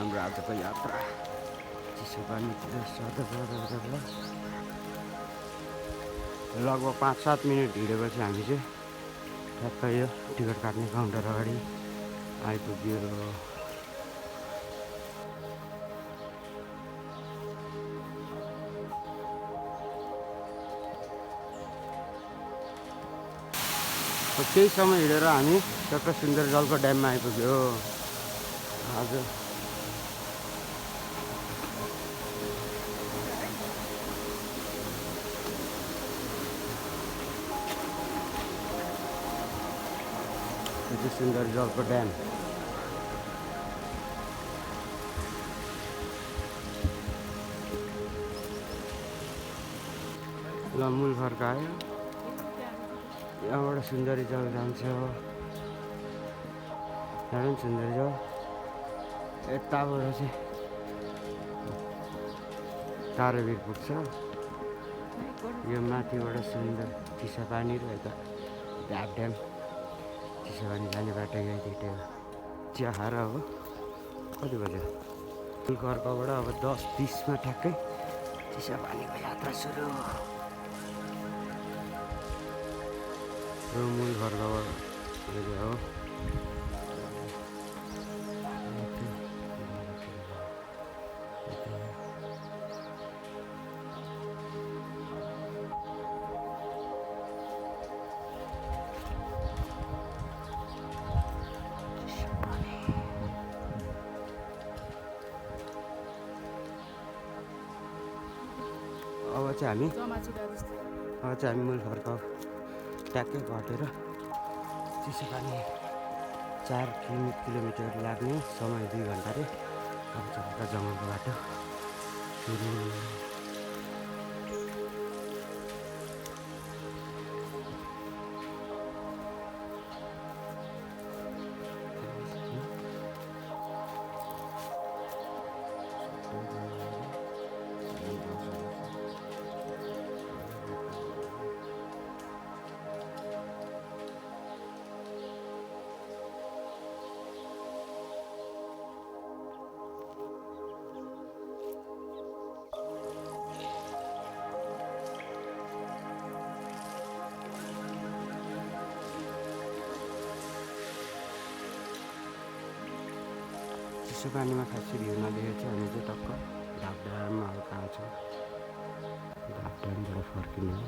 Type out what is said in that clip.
हाम्रो आजको यात्रा चिसो पानीतिर लगभग 5-7 मिनट हिँडेपछि हामी चाहिँ ठ्याक्कै यो टिकट काट्ने काउन्टर अगाडि आइपुग्यो। केही समय हिँडेर हामी टक्क सुन्दरजलको ड्याममा आइपुग्यो। आज सुन्दरजलको ड्याम ल मूल फर्कायो। यहाँबाट सुन्दरी जल जान्छ, त्यहाँ सुन्दरी जल यताबाट चाहिँ तारेभिर पुग्छ। यो माथिबाट सुन्दर चिसापानी र यता ढाक ड्याम चिसापानी जाने बाटो यही दुइटै हो। चिया खाएर अब कति बज्यो फुलकर्कबाट अब 10:20मा ठ्याक्कै चिसापानीको यात्रा सुरु। मूल फर्काबाट हो। अब चाहिँ हामी मूल फर्काउ ट्याक्कै घटेर चिसोपानी 4 किलोमिटर लाग्ने समय 2 घन्टा रे। अब चाहिँ जङ्गलको बाटो सुरु। चिसो पानीमा खासै भिउ नदेखेको छ। हामी चाहिँ टक्क ढाक ड्याममा अब कहाँ छ, ढाक ड्यामबाट फर्किने हो।